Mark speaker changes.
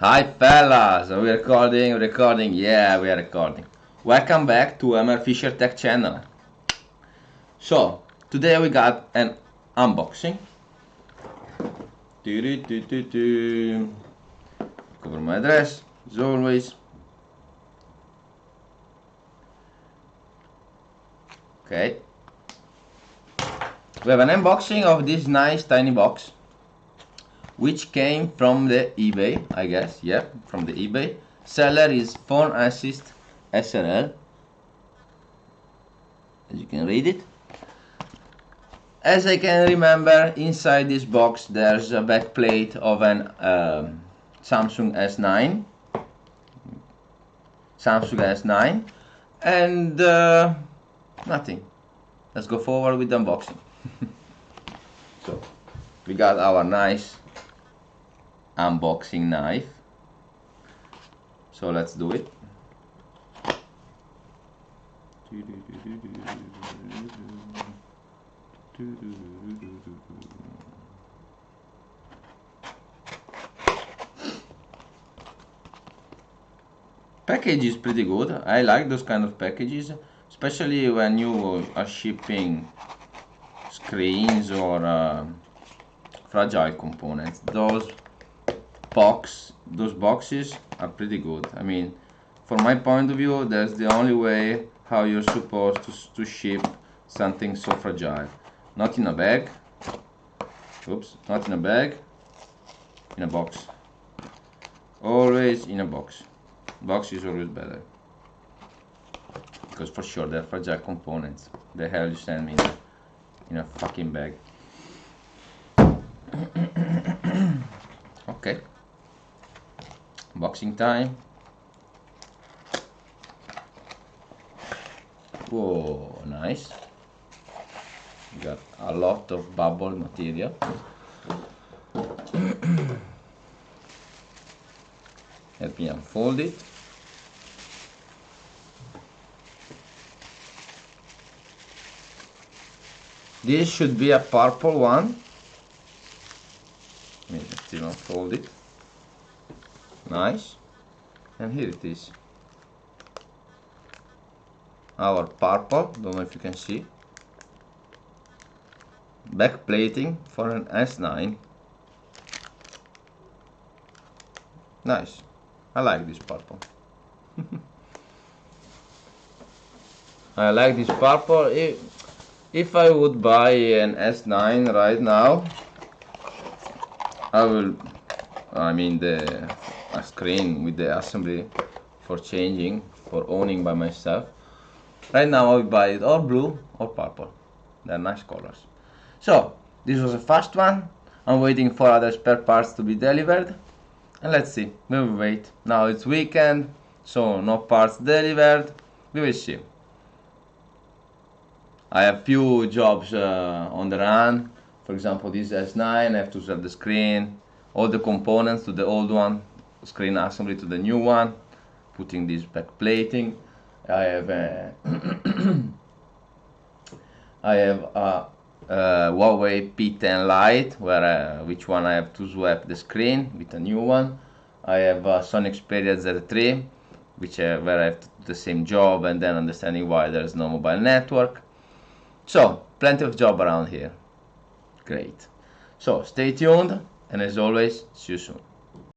Speaker 1: Hi fellas, are we recording? Yeah, we are recording. Welcome back to MR Fisher Tech channel. So, today we got an unboxing. Cover my address, as always. Okay. We have an unboxing of this nice tiny box, which came from the eBay, I guess. Yeah, from the eBay. Seller is Phone Assist SRL. As you can read it. As I can remember, inside this box there's a backplate of an Samsung S9. Samsung S9 and nothing. Let's go forward with the unboxing. So we got our nice unboxing knife. So let's do it. Package is pretty good. I like those kind of packages, especially when you are shipping screens or fragile components. Those boxes are pretty good. I mean, from my point of view, that's the only way how you're supposed to ship something so fragile. Not in a bag. Oops, not in a bag. In a box. Always in a box. Box is always better. Because for sure they're fragile components. The hell you send me in a fucking bag. Okay. Unboxing time. Whoa, nice. We got a lot of bubble material. Let me unfold it. This should be a purple one. Let me still unfold it. Nice. And here it is. Our purple, don't know if you can see. Back plating for an S9. Nice. I like this purple. I like this purple. If I would buy an S9 right now, a screen with the assembly for changing, for owning by myself. Right now I would buy it or blue or purple. They're nice colors. So, this was a fast one. I'm waiting for other spare parts to be delivered. And let's see, we will wait. Now it's weekend, so no parts delivered. We will see. I have few jobs on the run. For example, this S9, I have to set the screen, all the components to the old one, screen assembly to the new one, putting this back plating. I have a Huawei P10 Lite, which one I have to swap the screen with a new one. I have a Sony Xperia Z3, where I have to do the same job and then understanding why there's no mobile network. So, plenty of job around here. Great. So, stay tuned, and as always, see you soon.